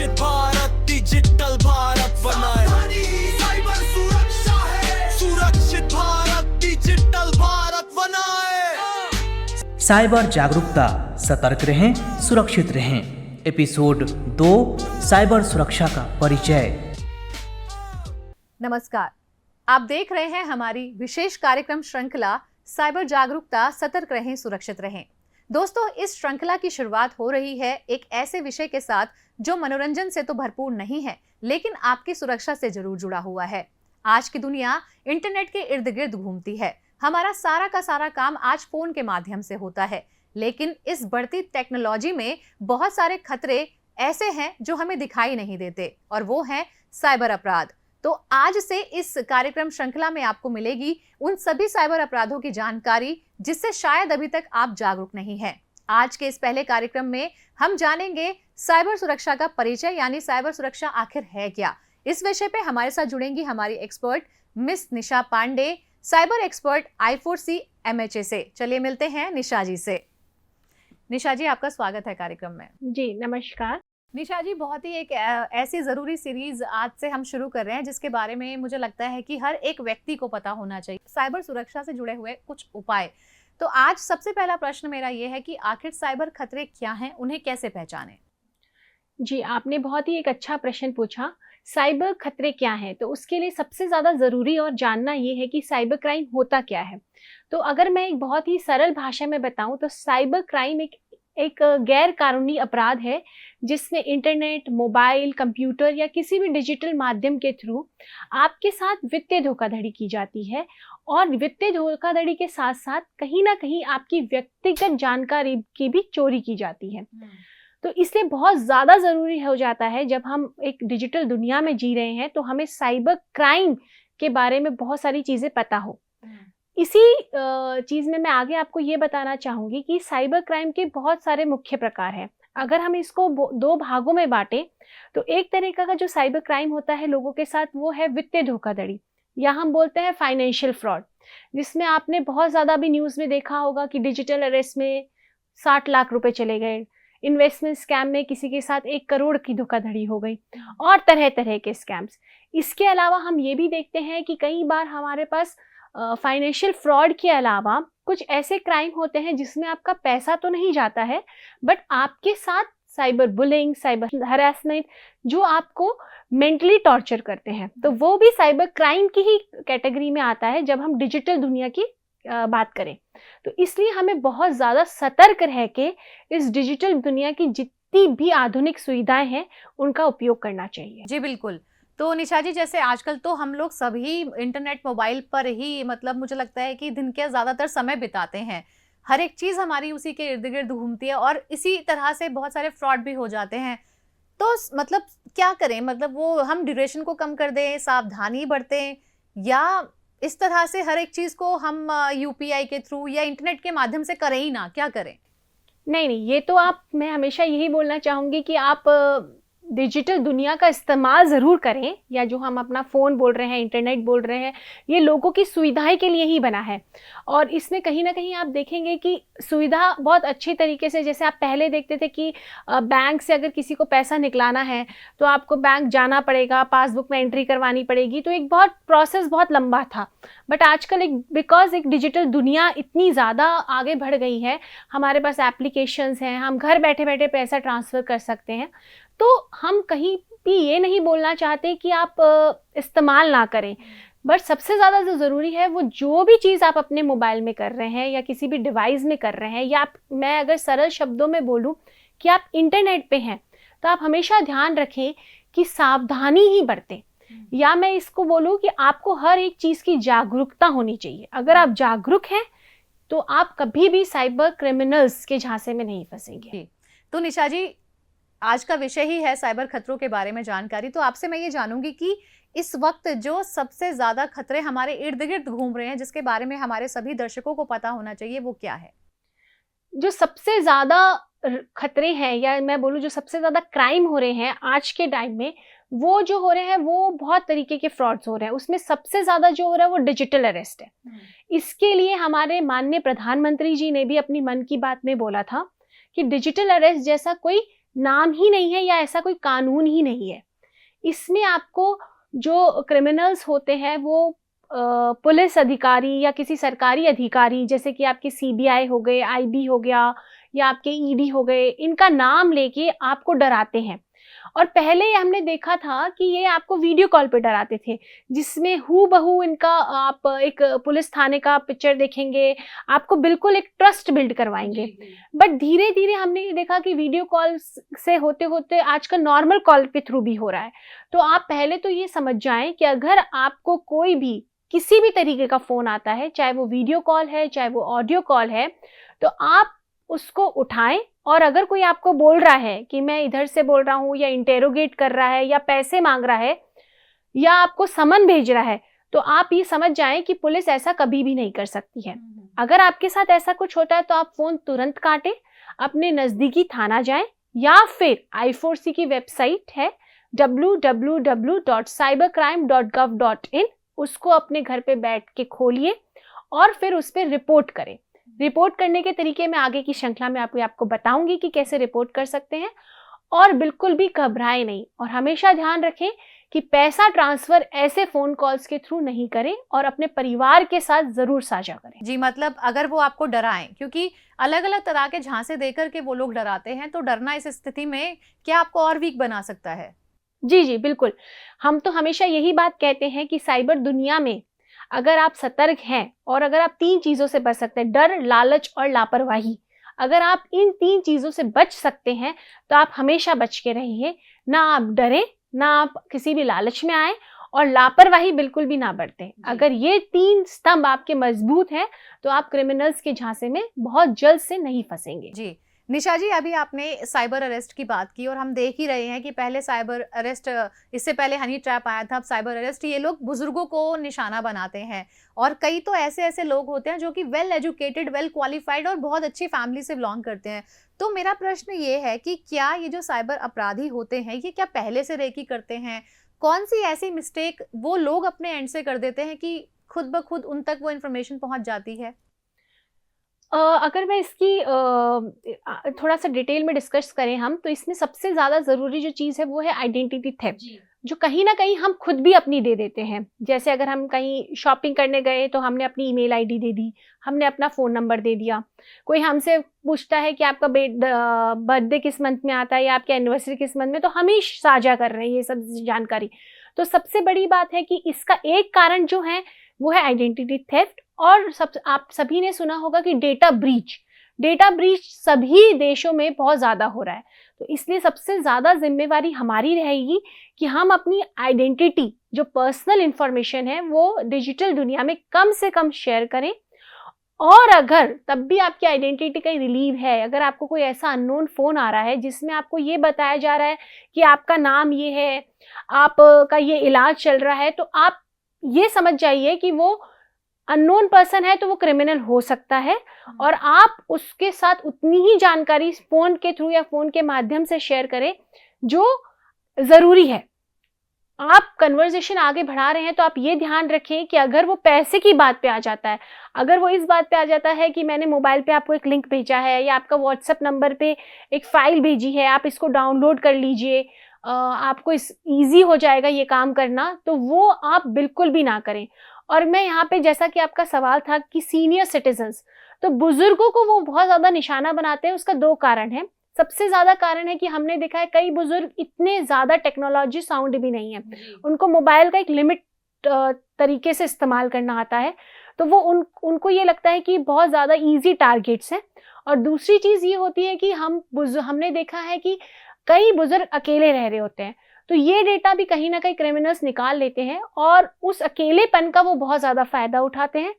सुरक्षित भारत, डिजिटल भारत बनाए। साइबर सुरक्षा है, सुरक्षित भारत, डिजिटल भारत बनाए। साइबर जागरूकता, सतर्क रहें, सुरक्षित रहें। एपिसोड 2, साइबर सुरक्षा का परिचय। नमस्कार, आप देख रहे हैं हमारी विशेष कार्यक्रम श्रृंखला साइबर जागरूकता, सतर्क रहें, सुरक्षित रहें। दोस्तों, इस श्रृंखला की शुरुआत हो रही है एक ऐसे विषय के साथ जो मनोरंजन से तो भरपूर नहीं है, लेकिन आपकी सुरक्षा से जरूर जुड़ा हुआ है। आज की दुनिया इंटरनेट के इर्द गिर्द घूमती है। हमारा सारा का सारा काम आज फोन के माध्यम से होता है, लेकिन इस बढ़ती टेक्नोलॉजी में बहुत सारे खतरे ऐसे हैं जो हमें दिखाई नहीं देते, और वो है साइबर अपराध। तो आज से इस कार्यक्रम श्रृंखला में आपको मिलेगी उन सभी साइबर अपराधों की जानकारी जिससे शायद अभी तक आप जागरूक नहीं हैं। आज के इस पहले कार्यक्रम में हम जानेंगे साइबर सुरक्षा का परिचय, यानी साइबर सुरक्षा आखिर है क्या। इस विषय पे हमारे साथ जुड़ेंगी हमारी expert miss Nisha Pandey, cyber expert I4C MHA से। चलिए मिलते हैं निशा जी से। निशा जी, आपका स्वागत है कार्यक्रम में। जी नमस्कार। निशा जी, बहुत ही एक ऐसी ज़रूरी सीरीज आज से हम शुरू कर रहे हैं जिसके बारे में मुझे लगता है कि हर एक व्यक्ति को पता होना चाहिए, साइबर सुरक्षा से जुड़े हुए कुछ उपाय। तो आज सबसे पहला प्रश्न मेरा ये है कि आखिर साइबर खतरे क्या हैं, उन्हें कैसे पहचानें? जी, आपने बहुत ही एक अच्छा प्रश्न पूछा। साइबर खतरे क्या हैं, तो उसके लिए सबसे ज़्यादा ज़रूरी और जानना ये है कि साइबर क्राइम होता क्या है। तो अगर मैं एक बहुत ही सरल भाषा में बताऊं तो साइबर क्राइम एक गैर कानूनी अपराध है जिसमें इंटरनेट, मोबाइल, कंप्यूटर या किसी भी डिजिटल माध्यम के थ्रू आपके साथ वित्तीय धोखाधड़ी की जाती है, और वित्तीय धोखाधड़ी के साथ साथ कहीं ना कहीं आपकी व्यक्तिगत जानकारी की भी चोरी की जाती है। तो इसलिए बहुत ज़्यादा ज़रूरी हो जाता है, जब हम एक डिजिटल दुनिया में जी रहे हैं तो हमें साइबर क्राइम के बारे में बहुत सारी चीज़ें पता हो। इसी चीज़ में मैं आगे आपको ये बताना चाहूँगी कि साइबर क्राइम के बहुत सारे मुख्य प्रकार हैं। अगर हम इसको दो भागों में बांटें तो एक तरीका का जो साइबर क्राइम होता है लोगों के साथ, वो है वित्तीय धोखाधड़ी, या हम बोलते हैं फाइनेंशियल फ्रॉड, जिसमें आपने बहुत ज़्यादा भी न्यूज़ में देखा होगा कि डिजिटल अरेस्ट में 60 लाख रुपए चले गए, इन्वेस्टमेंट स्कैम में किसी के साथ 1 करोड़ की धोखाधड़ी हो गई, और तरह तरह के स्कैम्स। इसके अलावा हम ये भी देखते हैं कि कई बार हमारे पास फाइनेंशियल फ्रॉड के अलावा कुछ ऐसे क्राइम होते हैं जिसमें आपका पैसा तो नहीं जाता है, बट आपके साथ साइबर बुलिंग, साइबर हरासमेंट, जो आपको मेंटली टॉर्चर करते हैं, तो वो भी साइबर क्राइम की ही कैटेगरी में आता है जब हम डिजिटल दुनिया की बात करें। तो इसलिए हमें बहुत ज़्यादा सतर्क रह के इस डिजिटल दुनिया की जितनी भी आधुनिक सुविधाएं हैं उनका उपयोग करना चाहिए। जी बिल्कुल। तो निशा जी, जैसे आजकल तो हम लोग सभी इंटरनेट, मोबाइल पर ही मतलब मुझे लगता है कि दिन के ज़्यादातर समय बिताते हैं। हर एक चीज़ हमारी उसी के इर्द गिर्द घूमती है, और इसी तरह से बहुत सारे फ्रॉड भी हो जाते हैं। तो मतलब क्या करें, मतलब वो हम ड्यूरेशन को कम कर दें, सावधानी बरतें, या इस तरह से हर एक चीज़ को हम UPI के थ्रू या इंटरनेट के माध्यम से करें ही ना, क्या करें? नहीं, ये तो मैं हमेशा यही बोलना चाहूँगी कि आप डिजिटल दुनिया का इस्तेमाल ज़रूर करें, या जो हम अपना फ़ोन बोल रहे हैं, इंटरनेट बोल रहे हैं, ये लोगों की सुविधाएं के लिए ही बना है। और इसमें कहीं ना कहीं आप देखेंगे कि सुविधा बहुत अच्छी तरीके से, जैसे आप पहले देखते थे कि बैंक से अगर किसी को पैसा निकलाना है तो आपको बैंक जाना पड़ेगा, पासबुक में एंट्री करवानी पड़ेगी, तो एक प्रोसेस बहुत लंबा था। बट आजकल बिकॉज एक डिजिटल दुनिया इतनी ज़्यादा आगे बढ़ गई है, हमारे पास एप्लीकेशंस हैं, हम घर बैठे बैठे पैसा ट्रांसफ़र कर सकते हैं। तो हम कहीं भी ये नहीं बोलना चाहते कि आप इस्तेमाल ना करें, बट सबसे ज़्यादा जो ज़रूरी है वो जो भी चीज़ आप अपने मोबाइल में कर रहे हैं या किसी भी डिवाइस में कर रहे हैं, या मैं अगर सरल शब्दों में बोलूं कि आप इंटरनेट पे हैं, तो आप हमेशा ध्यान रखें कि सावधानी ही बरतें। या मैं इसको बोलूं कि आपको हर एक चीज़ की जागरूकता होनी चाहिए। अगर आप जागरूक हैं तो आप कभी भी साइबर क्रिमिनल्स के झांसे में नहीं फंसेंगे। तो निशा जी, आज का विषय ही है साइबर खतरों के बारे में जानकारी। तो आपसे मैं ये जानूंगी कि इस वक्त जो सबसे ज्यादा खतरे हमारे इर्द गिर्द घूम रहे हैं, जिसके बारे में हमारे सभी दर्शकों को पता होना चाहिए, वो क्या है? जो सबसे ज्यादा खतरे हैं, या मैं बोलूँ जो सबसे ज्यादा क्राइम हो रहे हैं आज के टाइम में, वो जो हो रहे हैं वो बहुत तरीके के फ्रॉड्स हो रहे हैं। उसमें सबसे ज्यादा जो हो रहा है वो डिजिटल अरेस्ट है। इसके लिए हमारे माननीय प्रधानमंत्री जी ने भी अपनी मन की बात में बोला था कि डिजिटल अरेस्ट जैसा कोई नाम ही नहीं है या ऐसा कोई कानून ही नहीं है। इसमें आपको जो क्रिमिनल्स होते हैं वो पुलिस अधिकारी या किसी सरकारी अधिकारी, जैसे कि आपके सीबीआई हो गए, आईबी हो गया या आपके ईडी हो गए, इनका नाम लेके आपको डराते हैं। और पहले हमने देखा था कि ये आपको वीडियो कॉल पे डराते थे, जिसमें हूबहू इनका आप एक पुलिस थाने का पिक्चर देखेंगे, आपको बिल्कुल एक ट्रस्ट बिल्ड करवाएंगे। बट धीरे धीरे हमने ये देखा कि वीडियो कॉल से होते होते आजकल नॉर्मल कॉल के थ्रू भी हो रहा है। तो आप पहले तो ये समझ जाएं कि अगर आपको कोई भी किसी भी तरीके का फोन आता है, चाहे वो वीडियो कॉल है, चाहे वो ऑडियो कॉल है, तो आप उसको उठाएं। और अगर कोई आपको बोल रहा है कि मैं इधर से बोल रहा हूँ, या इंटेरोगेट कर रहा है, या पैसे मांग रहा है, या आपको समन भेज रहा है, तो आप ये समझ जाएं कि पुलिस ऐसा कभी भी नहीं कर सकती है। अगर आपके साथ ऐसा कुछ होता है तो आप फोन तुरंत काटें, अपने नजदीकी थाना जाएं, या फिर I4C की वेबसाइट है www.cybercrime.gov.in, उसको अपने घर पे बैठ के खोलिए और फिर उस पर रिपोर्ट करें। रिपोर्ट करने के तरीके मैं आगे की श्रृंखला में आपको बताऊंगी कि कैसे रिपोर्ट कर सकते हैं। और बिल्कुल भी घबराएं नहीं, और हमेशा ध्यान रखें कि पैसा ट्रांसफर ऐसे फोन कॉल्स के थ्रू नहीं करें, और अपने परिवार के साथ जरूर साझा करें। जी, मतलब अगर वो आपको डराएं, क्योंकि अलग अलग तरह के झांसे देकर के वो लोग डराते हैं, तो डरना इस स्थिति में क्या आपको और वीक बना सकता है? जी बिल्कुल। हम तो हमेशा यही बात कहते हैं कि साइबर दुनिया में अगर आप सतर्क हैं, और अगर आप 3 चीजों से बच सकते हैं, डर, लालच और लापरवाही, अगर आप इन 3 चीजों से बच सकते हैं तो आप हमेशा बच के रहिए। ना आप डरें, ना आप किसी भी लालच में आए, और लापरवाही बिल्कुल भी ना बरतें। अगर ये 3 स्तंभ आपके मजबूत हैं तो आप क्रिमिनल्स के झांसे में बहुत जल्द से नहीं फंसेंगे। जी निशा जी, अभी आपने साइबर अरेस्ट की बात की, और हम देख ही रहे हैं कि पहले साइबर अरेस्ट, इससे पहले हनी ट्रैप आया था, अब साइबर अरेस्ट, ये लोग बुजुर्गों को निशाना बनाते हैं। और कई तो ऐसे लोग होते हैं जो कि वेल एजुकेटेड, वेल क्वालिफाइड और बहुत अच्छी फैमिली से बिलोंग करते हैं। तो मेरा प्रश्न ये है कि क्या ये जो साइबर अपराधी होते हैं, ये क्या पहले से रेकी करते हैं? कौन सी ऐसी मिस्टेक वो लोग अपने एंड से कर देते हैं कि खुद ब खुद उन तक वो इन्फॉर्मेशन पहुंच जाती है? अगर मैं इसकी थोड़ा सा डिटेल में डिस्कस करें हम, तो इसमें सबसे ज़्यादा ज़रूरी जो चीज़ है वो है आइडेंटिटी थेफ्ट, जो कहीं ना कहीं हम खुद भी अपनी दे देते हैं। जैसे अगर हम कहीं शॉपिंग करने गए तो हमने अपनी ईमेल आईडी दे दी, हमने अपना फ़ोन नंबर दे दिया। कोई हमसे पूछता है कि आपका बर्थडे किस मंथ में आता है या आपकी एनिवर्सरी किस मंथ में, तो हम ही साझा कर रहे हैं ये सब जानकारी। तो सबसे बड़ी बात है कि इसका एक कारण जो है वो है आइडेंटिटी थेफ्ट। और आप सभी ने सुना होगा कि डेटा ब्रीच सभी देशों में बहुत ज़्यादा हो रहा है। तो इसलिए सबसे ज़्यादा जिम्मेवारी हमारी रहेगी कि हम अपनी आइडेंटिटी, जो पर्सनल इंफॉर्मेशन है, वो डिजिटल दुनिया में कम से कम शेयर करें। और अगर तब भी आपकी आइडेंटिटी कहीं रिलीव है, अगर आपको कोई ऐसा अननोन फ़ोन आ रहा है जिसमें आपको ये बताया जा रहा है कि आपका नाम ये है, आपका ये इलाज चल रहा है, तो आप ये समझ जाइए कि वो अननोन पर्सन है, तो वो क्रिमिनल हो सकता है। और आप उसके साथ उतनी ही जानकारी फोन के थ्रू या फोन के माध्यम से शेयर करें जो जरूरी है। आप कन्वर्सेशन आगे बढ़ा रहे हैं तो आप ये ध्यान रखें कि अगर वो पैसे की बात पे आ जाता है, अगर वो इस बात पे आ जाता है कि मैंने मोबाइल पे आपको एक लिंक भेजा है या आपका व्हाट्सएप नंबर पे एक फाइल भेजी है, आप इसको डाउनलोड कर लीजिए, आपको ईजी हो जाएगा ये काम करना, तो वो आप बिल्कुल भी ना करें। और मैं यहाँ पे, जैसा कि आपका सवाल था कि सीनियर सिटीजन्स, तो बुजुर्गों को वो बहुत ज़्यादा निशाना बनाते हैं। उसका 2 कारण है। सबसे ज़्यादा कारण है कि हमने देखा है कई बुजुर्ग इतने ज़्यादा टेक्नोलॉजी साउंड भी नहीं है, उनको मोबाइल का एक लिमिट तरीके से इस्तेमाल करना आता है, तो वो उनको ये लगता है कि बहुत ज़्यादा ईजी टारगेट्स हैं। और दूसरी चीज़ ये होती है कि हमने देखा है कि कई बुजुर्ग अकेले रह रहे होते हैं, तो ये डेटा भी कहीं ना कहीं क्रिमिनल्स निकाल लेते हैं और उस अकेलेपन का वो बहुत ज़्यादा फ़ायदा उठाते हैं,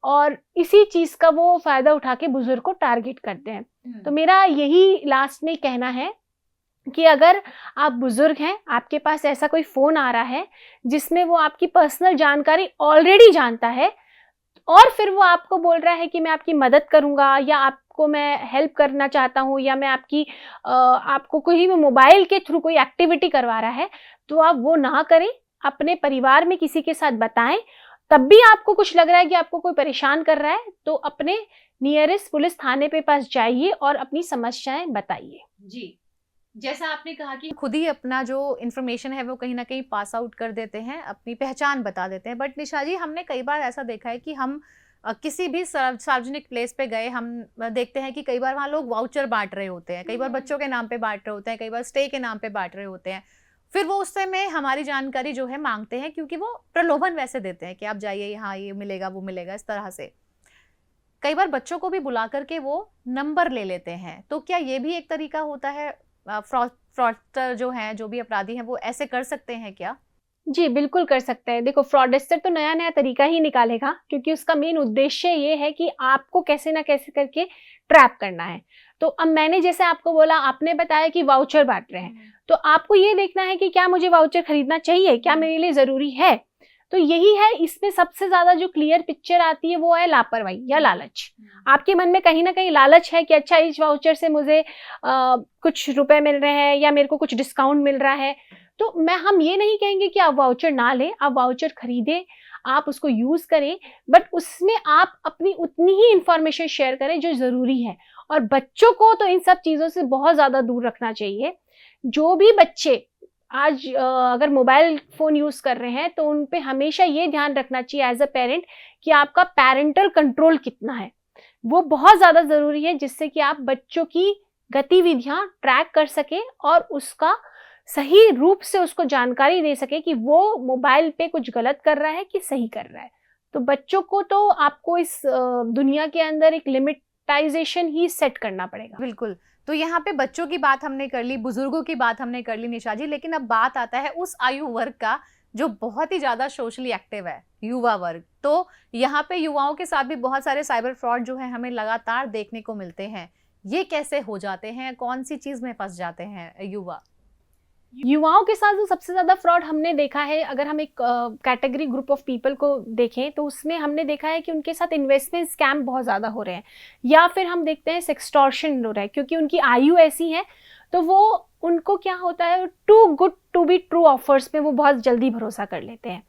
और इसी चीज़ का वो फ़ायदा उठा के बुजुर्ग को टारगेट करते हैं। तो मेरा यही लास्ट में कहना है कि अगर आप बुजुर्ग हैं, आपके पास ऐसा कोई फ़ोन आ रहा है जिसमें वो आपकी पर्सनल जानकारी ऑलरेडी जानता है, और फिर वो आपको बोल रहा है कि मैं आपकी मदद करूंगा या आपको मैं हेल्प करना चाहता हूं या मैं आपको कोई भी मोबाइल के थ्रू कोई एक्टिविटी करवा रहा है, तो आप वो ना करें। अपने परिवार में किसी के साथ बताएं। तब भी आपको कुछ लग रहा है कि आपको कोई परेशान कर रहा है, तो अपने नियरेस्ट पुलिस थाने पे पास जाइए और अपनी समस्याएं बताइए। जी जैसा आपने कहा कि खुद ही अपना जो इन्फॉर्मेशन है वो कहीं ना कहीं पास आउट कर देते हैं, अपनी पहचान बता देते हैं। बट निशा जी, हमने कई बार ऐसा देखा है कि हम किसी भी सार्वजनिक प्लेस पे गए, हम देखते हैं कि कई बार वहाँ लोग वाउचर बांट रहे होते हैं, कई बार बच्चों के नाम पे बांट रहे होते हैं, कई बार स्टे के नाम पे बांट रहे होते हैं। फिर वो उस समय हमारी जानकारी जो है मांगते हैं, क्योंकि वो प्रलोभन वैसे देते हैं कि आप जाइए, यहाँ ये मिलेगा वो मिलेगा, इस तरह से। कई बार बच्चों को भी बुला करके वो नंबर ले लेते हैं। तो क्या ये भी एक तरीका होता है? फ्रॉडस्टर जो हैं, जो भी अपराधी हैं, वो ऐसे कर सकते हैं क्या? जी, बिल्कुल कर सकते हैं। देखो, फ्रॉडस्टर तो नया-नया तरीका ही निकालेगा, क्योंकि उसका मेन उद्देश्य ये है कि आपको कैसे ना कैसे करके ट्रैप करना है। तो अब मैंने जैसे आपको बोला, आपने बताया कि वाउचर बाँट रहे हैं, तो आपको ये देखना है कि क्या मुझे वाउचर खरीदना चाहिए? क्या मेरे लिए ज़रूरी है? तो यही है, इसमें सबसे ज़्यादा जो क्लियर पिक्चर आती है वो है लापरवाही या लालच। आपके मन में कहीं न कहीं लालच है कि अच्छा, इस वाउचर से मुझे कुछ रुपए मिल रहे हैं या मेरे को कुछ डिस्काउंट मिल रहा है। तो हम ये नहीं कहेंगे कि आप वाउचर ना लें, आप वाउचर खरीदें, आप उसको यूज़ करें, बट उसमें आप अपनी उतनी ही इन्फॉर्मेशन शेयर करें जो ज़रूरी है। और बच्चों को तो इन सब चीज़ों से बहुत ज़्यादा दूर रखना चाहिए। जो भी बच्चे आज अगर मोबाइल फ़ोन यूज़ कर रहे हैं, तो उन पे हमेशा ये ध्यान रखना चाहिए एज़ अ पेरेंट कि आपका पैरेंटल कंट्रोल कितना है। वो बहुत ज़्यादा ज़रूरी है, जिससे कि आप बच्चों की गतिविधियाँ ट्रैक कर सकें और उसका सही रूप से उसको जानकारी दे सके कि वो मोबाइल पे कुछ गलत कर रहा है कि सही कर रहा है। तो बच्चों को तो आपको इस दुनिया के अंदर एक लिमिटाइजेशन ही सेट करना पड़ेगा। बिल्कुल। तो यहाँ पे बच्चों की बात हमने कर ली, बुजुर्गों की बात हमने कर ली निशा जी, लेकिन अब बात आता है उस आयु वर्ग का जो बहुत ही ज़्यादा सोशली एक्टिव है, युवा वर्ग। तो यहाँ पे युवाओं के साथ भी बहुत सारे साइबर फ्रॉड जो है हमें लगातार देखने को मिलते हैं। ये कैसे हो जाते हैं? कौन सी चीज़ में फंस जाते हैं युवा? युवाओं के साथ जो सबसे ज़्यादा फ्रॉड हमने देखा है, अगर हम एक कैटेगरी ग्रुप ऑफ पीपल को देखें, तो उसमें हमने देखा है कि उनके साथ इन्वेस्टमेंट स्कैम बहुत ज़्यादा हो रहे हैं, या फिर हम देखते हैं सेक्सटॉर्शन हो रहा है, क्योंकि उनकी आयु ऐसी है। तो वो उनको क्या होता है, too good to be true offers में वो बहुत जल्दी भरोसा कर लेते हैं।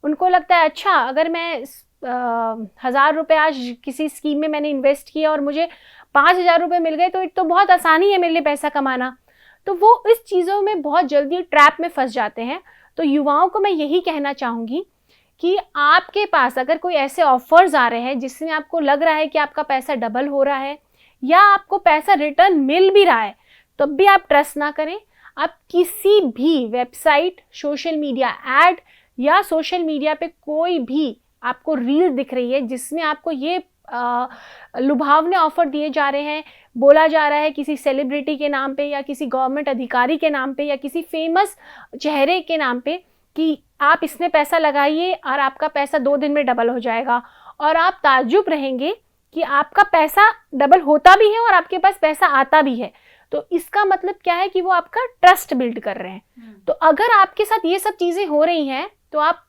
उनको लगता है अच्छा, अगर मैं 1000 रुपये आज किसी स्कीम में मैंने इन्वेस्ट किया और मुझे 5000 रुपये मिल गए, तो एक तो बहुत आसानी है मेरे लिए पैसा कमाना। तो वो इस चीज़ों में बहुत जल्दी ट्रैप में फंस जाते हैं। तो युवाओं को मैं यही कहना चाहूँगी कि आपके पास अगर कोई ऐसे ऑफर्स आ रहे हैं जिसमें आपको लग रहा है कि आपका पैसा डबल हो रहा है या आपको पैसा रिटर्न मिल भी रहा है, तब भी आप ट्रस्ट ना करें। आप किसी भी वेबसाइट, सोशल मीडिया ऐड या सोशल मीडिया पे कोई भी आपको रील दिख रही है जिसमें आपको ये लुभावने ऑफर दिए जा रहे हैं, बोला जा रहा है किसी सेलिब्रिटी के नाम पे या किसी गवर्नमेंट अधिकारी के नाम पे या किसी फेमस चेहरे के नाम पे कि आप इसमें पैसा लगाइए और आपका पैसा 2 दिन में डबल हो जाएगा, और आप ताज्जुब रहेंगे कि आपका पैसा डबल होता भी है और आपके पास पैसा आता भी है। तो इसका मतलब क्या है कि वो आपका ट्रस्ट बिल्ड कर रहे हैं। तो अगर आपके साथ ये सब चीज़ें हो रही हैं, तो आप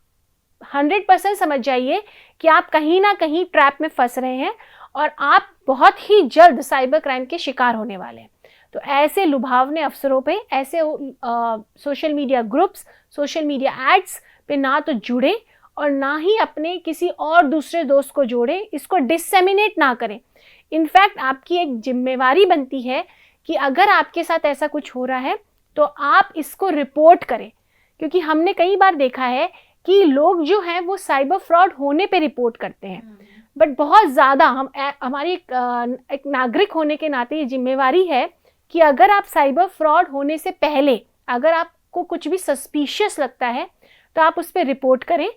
100% समझ जाइए कि आप कहीं ना कहीं ट्रैप में फंस रहे हैं और आप बहुत ही जल्द साइबर क्राइम के शिकार होने वाले हैं। तो ऐसे लुभावने अवसरों पे, ऐसे social media groups, social media ads पे ना तो जुड़े और ना ही अपने किसी और दूसरे दोस्त को जोड़े, इसको डिसेमिनेट ना करें। इनफैक्ट आपकी एक जिम्मेवारी बनती है कि अगर आपके साथ ऐसा कुछ हो रहा है तो आप इसको रिपोर्ट करें, क्योंकि हमने कई बार देखा है कि लोग जो हैं वो साइबर फ्रॉड होने पे रिपोर्ट करते हैं, बट बहुत ज़्यादा हमारी एक नागरिक होने के नाते ये जिम्मेवारी है कि अगर आप साइबर फ्रॉड होने से पहले अगर आपको कुछ भी सस्पिशियस लगता है तो आप उस पर रिपोर्ट करें।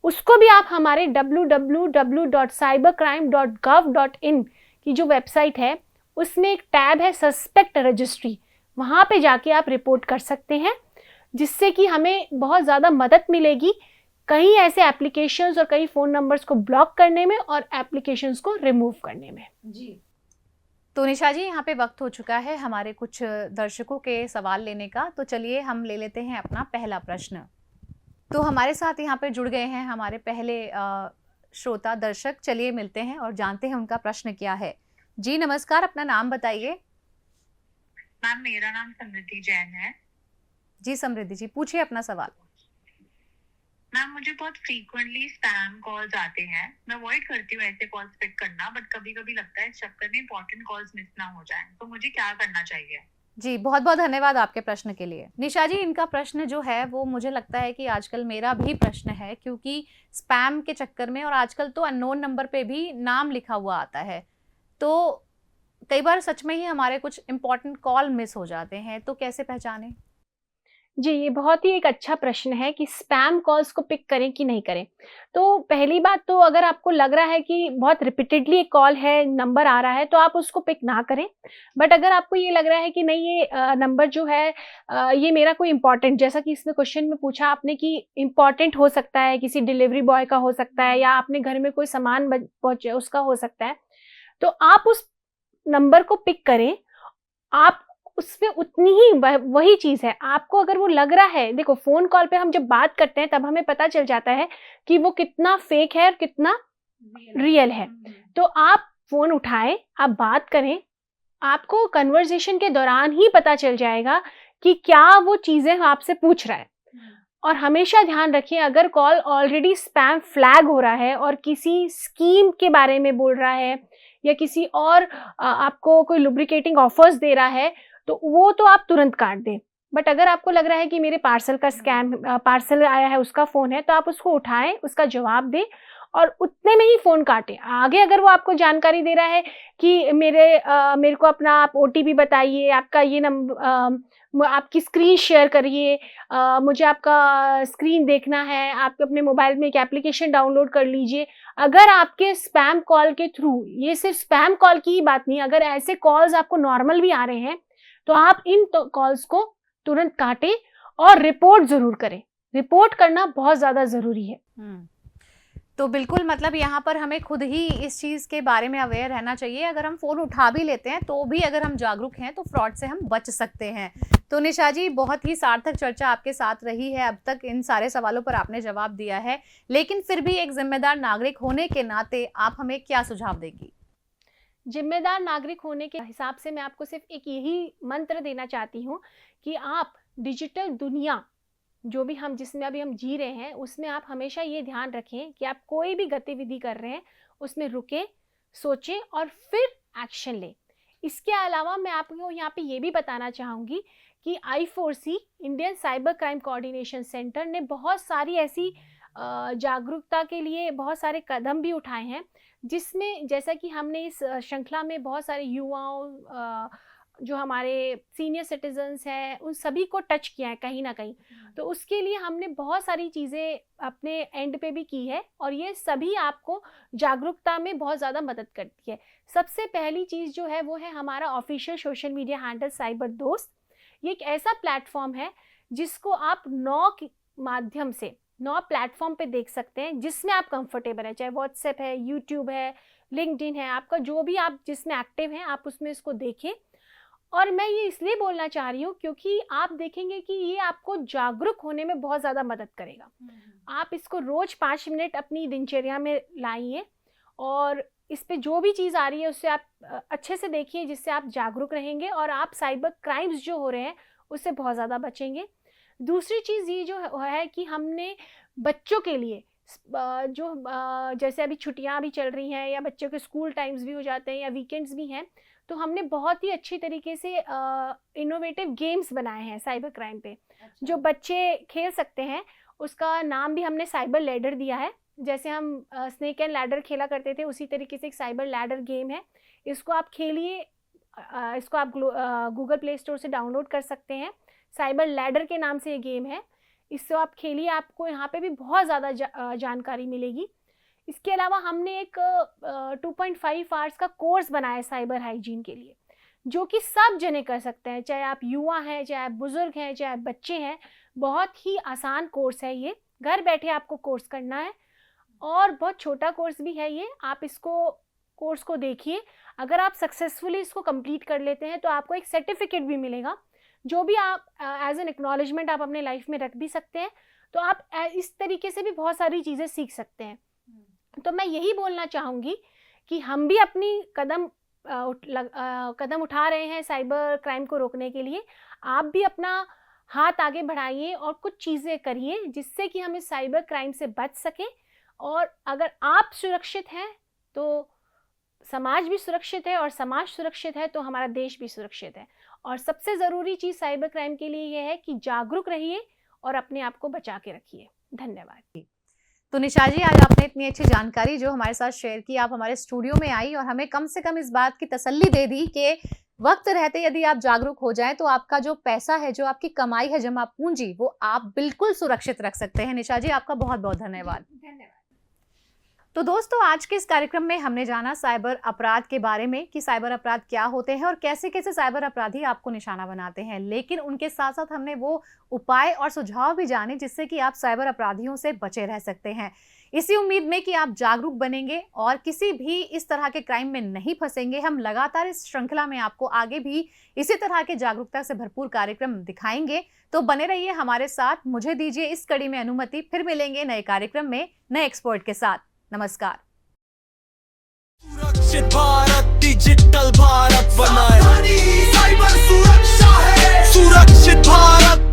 उसको भी आप हमारे www.cybercrime.gov.in की जो वेबसाइट है उसमें एक टैब है सस्पेक्ट रजिस्ट्री, वहाँ पे जाके आप रिपोर्ट कर सकते हैं, जिससे कि हमें बहुत ज़्यादा मदद मिलेगी कई ऐसे एप्लीकेशंस और कई फ़ोन नंबर्स को ब्लॉक करने में और एप्लीकेशंस को रिमूव करने में। जी। तो निशा जी, यहाँ पे वक्त हो चुका है हमारे कुछ दर्शकों के सवाल लेने का, तो चलिए हम ले लेते हैं अपना पहला प्रश्न। तो हमारे साथ यहाँ पे जुड़ गए हैं हमारे पहले श्रोता दर्शक, चलिए मिलते हैं और जानते हैं उनका प्रश्न क्या है। जी नमस्कार, अपना नाम बताइए। मैम, मेरा नाम समृद्धि जैन है। जी समृद्धि जी, पूछिए अपना सवाल। मैम, मुझे बहुत फ्रीक्वेंटली स्पैम कॉल्स आते हैं। मैं अवॉइड करती हूँ ऐसे कॉल्स पिक करना, बट कभी कभी लगता है इस चक्कर में इंपॉर्टेंट कॉल्स मिस ना हो जाए, तो मुझे क्या करना चाहिए? जी, बहुत बहुत धन्यवाद आपके प्रश्न के लिए। निशा जी, इनका प्रश्न जो है वो मुझे लगता है कि आजकल मेरा भी प्रश्न है, क्योंकि स्पैम के चक्कर में और आजकल तो अननोन नंबर पे भी नाम लिखा हुआ आता है, तो कई बार सच में ही हमारे कुछ इम्पोर्टेंट कॉल मिस हो जाते हैं, तो कैसे पहचानें? जी, ये बहुत ही एक अच्छा प्रश्न है कि स्पैम कॉल्स को पिक करें कि नहीं करें। तो पहली बात तो अगर आपको लग रहा है कि बहुत रिपीटेडली एक कॉल है, नंबर आ रहा है, तो आप उसको पिक ना करें। बट अगर आपको ये लग रहा है कि नहीं, ये नंबर जो है ये मेरा कोई इम्पोर्टेंट, जैसा कि इसमें क्वेश्चन में पूछा आपने कि इम्पोर्टेंट हो सकता है, किसी डिलीवरी बॉय का हो सकता है या आपने घर में कोई सामान पहुँचे उसका हो सकता है, तो आप उस नंबर को पिक करें। आप उसमें उतनी ही वही चीज़ है, आपको अगर वो लग रहा है, देखो फ़ोन कॉल पे हम जब बात करते हैं तब हमें पता चल जाता है कि वो कितना फेक है और कितना रियल है। तो आप फ़ोन उठाएँ, आप बात करें, आपको कन्वर्सेशन के दौरान ही पता चल जाएगा कि क्या वो चीज़ें आपसे पूछ रहा है। और हमेशा ध्यान रखिए, अगर कॉल ऑलरेडी स्पैम फ्लैग हो रहा है और किसी स्कीम के बारे में बोल रहा है या किसी और आपको कोई लुब्रिकेटिंग ऑफर्स दे रहा है, तो वो तो आप तुरंत काट दें। बट अगर आपको लग रहा है कि मेरे पार्सल का स्कैम, पार्सल आया है उसका फ़ोन है, तो आप उसको उठाएँ, उसका जवाब दें और उतने में ही फ़ोन काटें। आगे अगर वो आपको जानकारी दे रहा है कि मेरे को अपना आप ओटीपी बताइए, आपका ये आपकी स्क्रीन शेयर करिए, मुझे आपका स्क्रीन देखना है, आप अपने मोबाइल में एक एप्लीकेशन डाउनलोड कर लीजिए। अगर आपके स्पैम कॉल के थ्रू, ये सिर्फ स्पैम कॉल की ही बात नहीं, अगर ऐसे कॉल्स आपको नॉर्मल भी आ रहे हैं, तो आप इन कॉल्स को तुरंत काटें और रिपोर्ट ज़रूर करें। रिपोर्ट करना बहुत ज़्यादा ज़रूरी है। तो बिल्कुल, मतलब यहाँ पर हमें खुद ही इस चीज़ के बारे में अवेयर रहना चाहिए। अगर हम फ़ोन उठा भी लेते हैं तो भी अगर हम जागरूक हैं तो फ्रॉड से हम बच सकते हैं। तो निशा जी, बहुत ही सार्थक चर्चा आपके साथ रही है। अब तक इन सारे सवालों पर आपने जवाब दिया है, लेकिन फिर भी एक जिम्मेदार नागरिक होने के नाते आप हमें क्या सुझाव देगी? जिम्मेदार नागरिक होने के हिसाब से मैं आपको सिर्फ एक यही मंत्र देना चाहती हूँ कि आप डिजिटल दुनिया जो भी जिसमें अभी हम जी रहे हैं, उसमें आप हमेशा ये ध्यान रखें कि आप कोई भी गतिविधि कर रहे हैं उसमें रुकें, सोचें और फिर एक्शन लें। इसके अलावा मैं आपको यहाँ पे ये भी बताना चाहूँगी कि I4C, Indian cyber crime coordination centre ने बहुत सारी ऐसी जागरूकता के लिए बहुत सारे कदम भी उठाए हैं, जिसमें जैसा कि हमने इस श्रृंखला में बहुत सारे युवाओं, जो हमारे सीनियर सिटीजन्स हैं, उन सभी को टच किया है कहीं ना कहीं। तो उसके लिए हमने बहुत सारी चीज़ें अपने एंड पे भी की है और ये सभी आपको जागरूकता में बहुत ज़्यादा मदद करती है। सबसे पहली चीज़ जो है वो है हमारा official social media handle cyber दोस्त। ये एक ऐसा प्लेटफॉर्म है जिसको आप 9 प्लेटफॉर्म पे देख सकते हैं, जिसमें आप कंफर्टेबल है, चाहे व्हाट्सएप है, यूट्यूब है, लिंक्डइन है, आपका जो भी आप जिसमें एक्टिव हैं आप उसमें इसको देखें। और मैं ये इसलिए बोलना चाह रही हूँ क्योंकि आप देखेंगे कि ये आपको जागरूक होने में बहुत ज़्यादा मदद करेगा। आप इसको रोज़ 5 मिनट अपनी दिनचर्या में लाइए और इस पे जो भी चीज़ आ रही है उससे आप अच्छे से देखिए, जिससे आप जागरूक रहेंगे और आप साइबर क्राइम्स जो हो रहे हैं उससे बहुत ज़्यादा बचेंगे। दूसरी चीज़ ये जो है कि हमने बच्चों के लिए जैसे अभी छुट्टियां भी चल रही हैं या बच्चों के स्कूल टाइम्स भी हो जाते हैं या वीकेंड्स भी हैं, तो हमने बहुत ही अच्छी तरीके से इनोवेटिव गेम्स बनाए हैं साइबर क्राइम पे। अच्छा। जो बच्चे खेल सकते हैं उसका नाम भी हमने साइबर लैडर दिया है। जैसे हम स्नेक एंड लैडर खेला करते थे, उसी तरीके से एक साइबर लैडर गेम है। इसको आप खेलिए, इसको आप गूगल प्ले स्टोर से डाउनलोड कर सकते हैं। साइबर लैडर के नाम से ये गेम है, इससे आप खेलिए, आपको यहाँ पे भी बहुत ज़्यादा जानकारी मिलेगी। इसके अलावा हमने एक 2.5 आवर्स का कोर्स बनाया है साइबर हाइजीन के लिए, जो कि सब जने कर सकते हैं, चाहे आप युवा हैं, चाहे आप बुज़ुर्ग हैं, चाहे आप बच्चे हैं। बहुत ही आसान कोर्स है ये, घर बैठे आपको कोर्स करना है और बहुत छोटा कोर्स भी है ये। आप कोर्स को देखिए, अगर आप सक्सेसफुली इसको कंप्लीट कर लेते हैं तो आपको एक सर्टिफिकेट भी मिलेगा, जो भी आप एज एन एक्नॉलेजमेंट आप अपने लाइफ में रख भी सकते हैं। तो आप इस तरीके से भी बहुत सारी चीज़ें सीख सकते हैं। तो मैं यही बोलना चाहूँगी कि हम भी अपनी कदम उठा रहे हैं साइबर क्राइम को रोकने के लिए। आप भी अपना हाथ आगे बढ़ाइए और कुछ चीज़ें करिए जिससे कि हम इस साइबर क्राइम से बच सकें। और अगर आप सुरक्षित हैं तो समाज भी सुरक्षित है, और समाज सुरक्षित है तो हमारा देश भी सुरक्षित है। और सबसे ज़रूरी चीज़ साइबर क्राइम के लिए यह है कि जागरूक रहिए और अपने आप को बचा के रखिए। धन्यवाद। तो निशा जी, आज आपने इतनी अच्छी जानकारी जो हमारे साथ शेयर की, आप हमारे स्टूडियो में आई और हमें कम से कम इस बात की तसल्ली दे दी कि वक्त रहते यदि आप जागरूक हो जाएं तो आपका जो पैसा है, जो आपकी कमाई है, जमा पूंजी, वो आप बिल्कुल सुरक्षित रख सकते हैं। निशा जी, आपका बहुत बहुत धन्यवाद। तो दोस्तों, आज के इस कार्यक्रम में हमने जाना साइबर अपराध के बारे में कि साइबर अपराध क्या होते हैं और कैसे कैसे साइबर अपराधी आपको निशाना बनाते हैं, लेकिन उनके साथ साथ हमने वो उपाय और सुझाव भी जाने जिससे कि आप साइबर अपराधियों से बचे रह सकते हैं। इसी उम्मीद में कि आप जागरूक बनेंगे और किसी भी इस तरह के क्राइम में नहीं फंसेंगे। हम लगातार इस श्रृंखला में आपको आगे भी इसी तरह के जागरूकता से भरपूर कार्यक्रम दिखाएंगे, तो बने रहिए हमारे साथ। मुझे दीजिए इस कड़ी में अनुमति, फिर मिलेंगे नए कार्यक्रम में नए एक्सपर्ट के साथ। नमस्कार। सुरक्षित भारत, डिजिटल भारत बनाए, साइबर सुरक्षा है सुरक्षित भारत।